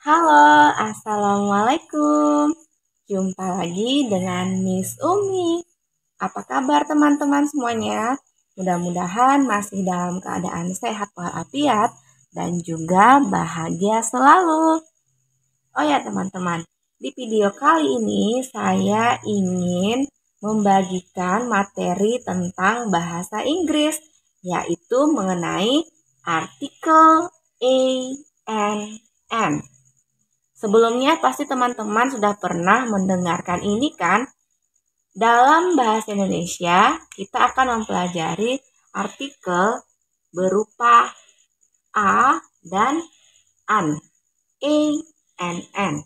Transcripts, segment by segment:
Halo, Assalamualaikum. Jumpa lagi dengan Miss Umi. Apa kabar teman-teman semuanya? Mudah-mudahan masih dalam keadaan sehat walafiat dan juga bahagia selalu. Oh ya teman-teman, di video kali ini saya ingin membagikan materi tentang bahasa Inggris, yaitu mengenai artikel a and an. Sebelumnya pasti teman-teman sudah pernah mendengarkan ini kan? Dalam bahasa Indonesia, kita akan mempelajari artikel berupa a dan an, a and an.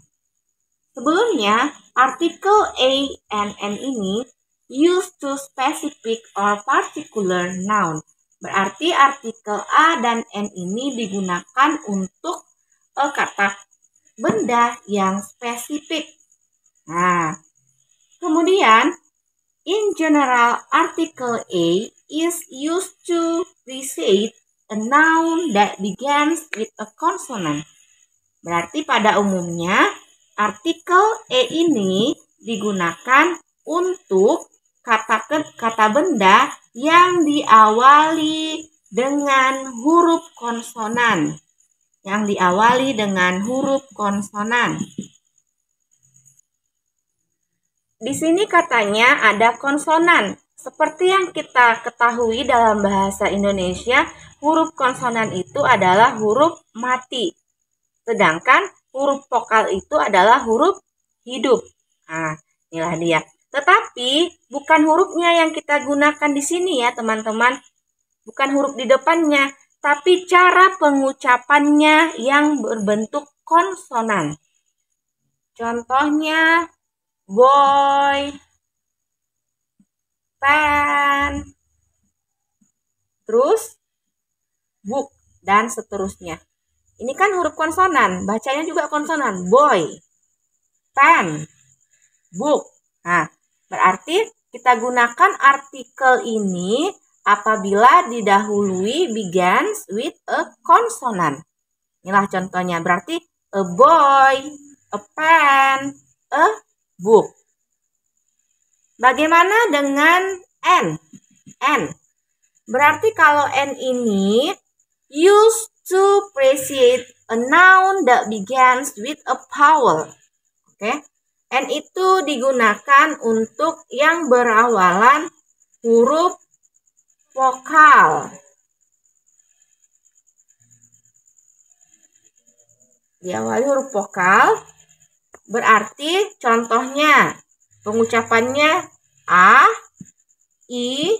Sebelumnya, artikel a and an ini used to specific or particular noun. Berarti artikel a dan n ini digunakan untuk kata benda yang spesifik. Nah, kemudian in general article a is used to precede a noun that begins with a consonant. Berarti pada umumnya artikel a ini digunakan untuk kata benda yang diawali dengan huruf konsonan. Di sini katanya ada konsonan. Seperti yang kita ketahui dalam bahasa Indonesia, huruf konsonan itu adalah huruf mati. Sedangkan huruf vokal itu adalah huruf hidup. Nah, inilah dia. Tetapi bukan hurufnya yang kita gunakan di sini ya, teman-teman. Bukan huruf di depannya, tapi cara pengucapannya yang berbentuk konsonan. Contohnya boy, pen, terus book, dan seterusnya. Ini kan huruf konsonan, bacanya juga konsonan. Boy, pen, book. Nah, berarti kita gunakan artikel ini apabila didahului begins with a consonant. Inilah contohnya. Berarti a boy, a pen, a book. Bagaimana dengan n? N. Berarti kalau n ini used to precede a noun that begins with a vowel. Oke. N itu digunakan untuk yang berawalan huruf vokal. Diawali huruf vokal. Berarti contohnya pengucapannya a, i,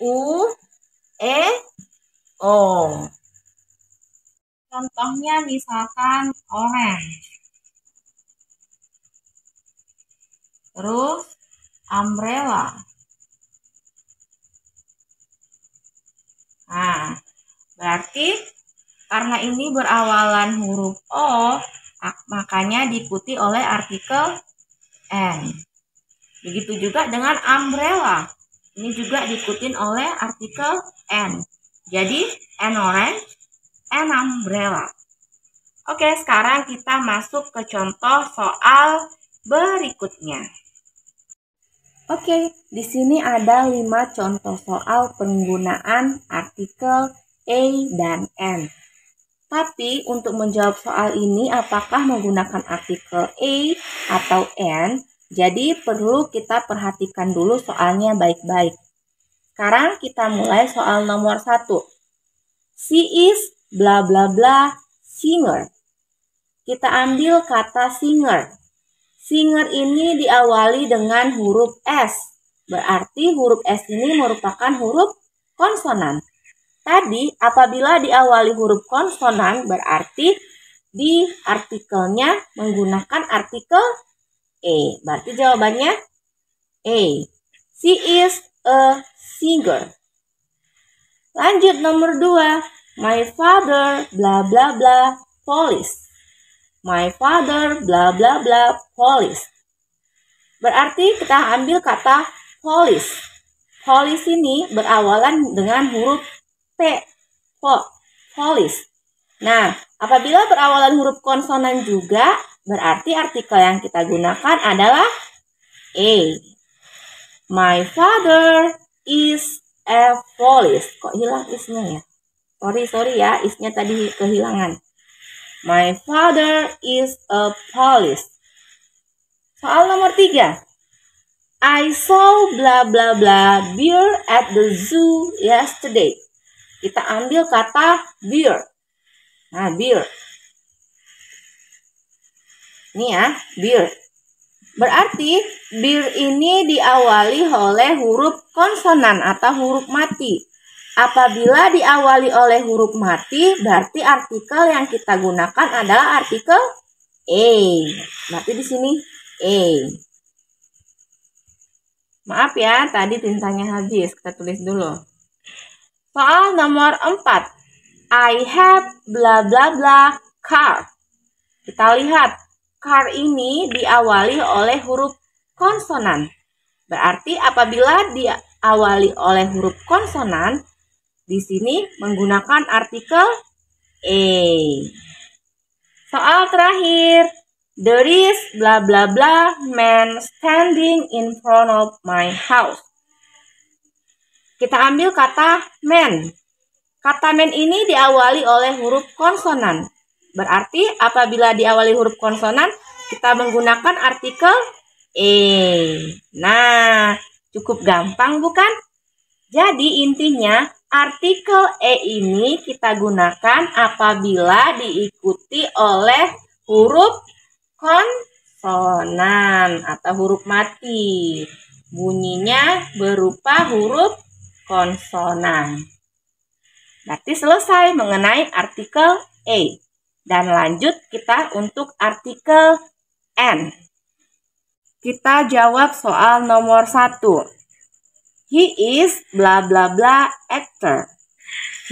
u, e, o. Contohnya misalkan orange. Terus umbrella. Nah, berarti karena ini berawalan huruf O, makanya diikuti oleh artikel N. Begitu juga dengan umbrella. Ini juga diikuti oleh artikel N. Jadi, an orange, an umbrella. Oke, sekarang kita masuk ke contoh soal berikutnya. Oke, di sini ada 5 contoh soal penggunaan artikel a dan n. Tapi untuk menjawab soal ini apakah menggunakan artikel a atau n, jadi perlu kita perhatikan dulu soalnya baik-baik. Sekarang kita mulai soal nomor 1. She is bla bla bla singer. Kita ambil kata singer. Singer ini diawali dengan huruf S. Berarti huruf S ini merupakan huruf konsonan. Tadi apabila diawali huruf konsonan berarti di artikelnya menggunakan artikel A. Berarti jawabannya A. She is a singer. Lanjut nomor 2. My father bla bla bla police. My father bla bla bla police. Berarti kita ambil kata police. Police ini berawalan dengan huruf P. Police. Nah, apabila berawalan huruf konsonan juga, berarti artikel yang kita gunakan adalah A. My father is a police. Kok hilang isnya ya? Sorry ya, isnya tadi kehilangan. My father is a police. Soal nomor 3. I saw bla bla bla bear at the zoo yesterday. Kita ambil kata bear. Nah, bear. Ini ya, bear. Berarti bear ini diawali oleh huruf konsonan atau huruf mati. Apabila diawali oleh huruf mati, berarti artikel yang kita gunakan adalah artikel A. Berarti di sini A. Maaf ya, tadi tintanya habis. Kita tulis dulu. Soal nomor 4. I have bla bla bla car. Kita lihat, car ini diawali oleh huruf konsonan. Berarti apabila diawali oleh huruf konsonan, di sini menggunakan artikel A. Soal terakhir. There is bla bla bla man standing in front of my house. Kita ambil kata man. Kata man ini diawali oleh huruf konsonan. Berarti apabila diawali huruf konsonan, kita menggunakan artikel A. Nah, cukup gampang bukan? Jadi intinya artikel E ini kita gunakan apabila diikuti oleh huruf konsonan atau huruf mati. Bunyinya berupa huruf konsonan. Berarti selesai mengenai artikel A. Dan lanjut kita untuk artikel N. Kita jawab soal nomor 1. He is bla bla bla actor.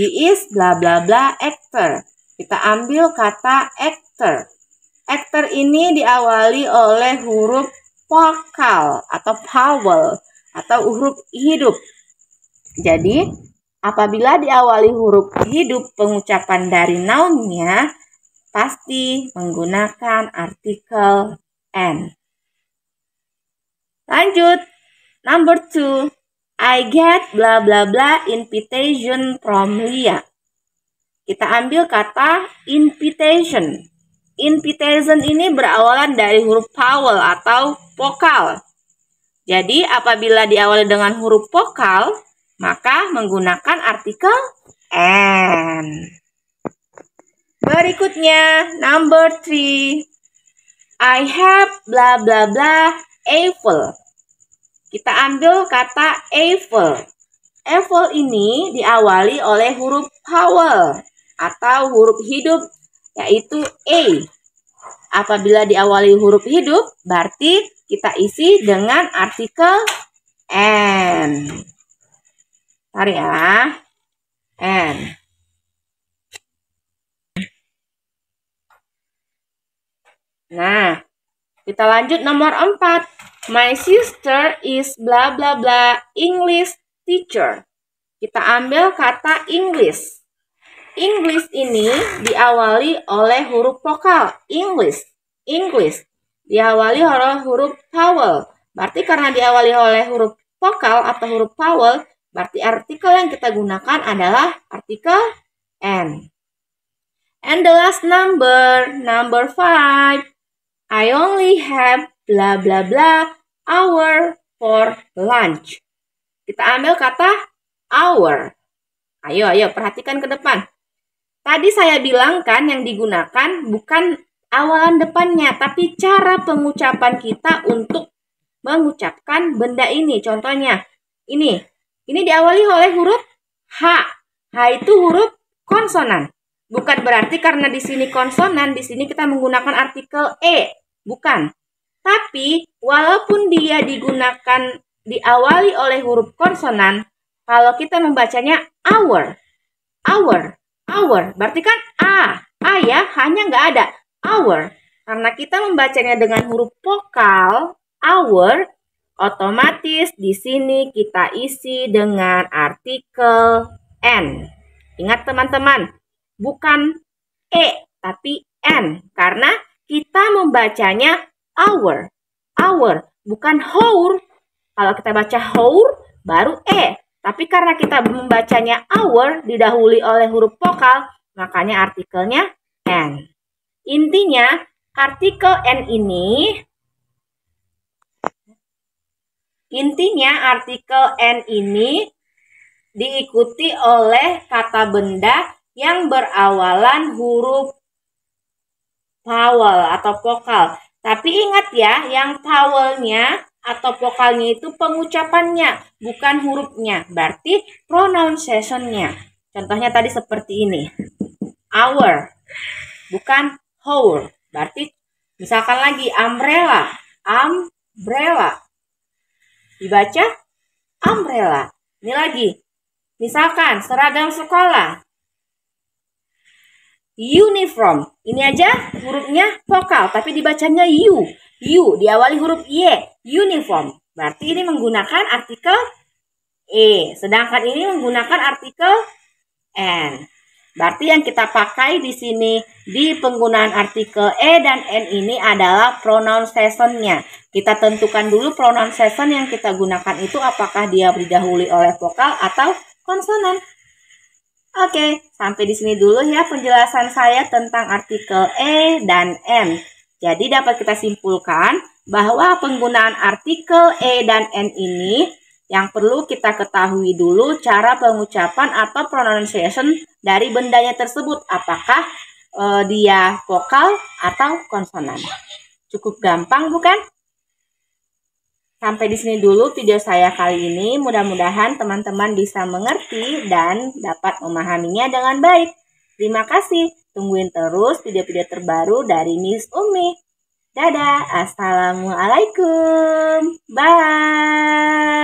He is bla bla bla actor. Kita ambil kata actor. Actor ini diawali oleh huruf vokal atau vowel atau huruf hidup. Jadi, apabila diawali huruf hidup pengucapan dari nounnya, pasti menggunakan artikel N. Lanjut, number 2. I get bla bla bla invitation from Lia. Kita ambil kata invitation. Invitation ini berawalan dari huruf vowel atau vokal. Jadi apabila diawali dengan huruf vokal, maka menggunakan artikel N. Berikutnya, number 3. I have bla bla bla apple. Kita ambil kata apple. Apple ini diawali oleh huruf vowel atau huruf hidup, yaitu A. Apabila diawali huruf hidup, berarti kita isi dengan artikel N. Tarik ya. N. Nah, kita lanjut nomor 4. My sister is bla bla bla English teacher. Kita ambil kata English. English ini diawali oleh huruf vokal. English. Diawali oleh huruf vowel. Berarti karena diawali oleh huruf vokal atau huruf vowel, berarti artikel yang kita gunakan adalah artikel N. And the last number 5. I only have bla bla bla hour for lunch. Kita ambil kata hour. Ayo perhatikan ke depan. Tadi saya bilang kan yang digunakan bukan awalan depannya, tapi cara pengucapan kita untuk mengucapkan benda ini. Contohnya, ini diawali oleh huruf H. H itu huruf konsonan. Bukan berarti karena di sini konsonan, di sini kita menggunakan artikel E. Bukan. Tapi, walaupun dia diawali oleh huruf konsonan, kalau kita membacanya hour. Berarti kan A ya, hanya nggak ada hour. Karena kita membacanya dengan huruf vokal, hour, otomatis di sini kita isi dengan artikel N. Ingat teman-teman, bukan E, tapi N. Karena kita membacanya our. Our, bukan our. Kalau kita baca our, baru E. Tapi karena kita membacanya our, didahului oleh huruf vokal, makanya artikelnya N. Intinya, artikel N ini diikuti oleh kata benda yang berawalan huruf vowel atau vokal. Tapi ingat ya, yang vowelnya atau vokalnya itu pengucapannya, bukan hurufnya. Berarti pronunciation-nya. Contohnya tadi seperti ini. Our, bukan our. Berarti misalkan lagi umbrella. Umbrella. Dibaca umbrella. Ini lagi. Misalkan seragam sekolah. Uniform. Ini aja hurufnya vokal, tapi dibacanya U. U diawali huruf Y. Uniform. Berarti ini menggunakan artikel E. Sedangkan ini menggunakan artikel N. Berarti yang kita pakai di sini di penggunaan artikel E dan N ini adalah pronunciation-nya. Kita tentukan dulu pronunciation yang kita gunakan itu apakah dia didahului oleh vokal atau konsonan. Oke, sampai di sini dulu ya penjelasan saya tentang artikel E dan N. Jadi dapat kita simpulkan bahwa penggunaan artikel E dan N ini yang perlu kita ketahui dulu cara pengucapan atau pronunciation dari bendanya tersebut. Apakah dia vokal atau konsonan. Cukup gampang bukan? Sampai di sini dulu video saya kali ini. Mudah-mudahan teman-teman bisa mengerti dan dapat memahaminya dengan baik. Terima kasih. Tungguin terus video-video terbaru dari Miss Umi. Dadah. Assalamualaikum. Bye.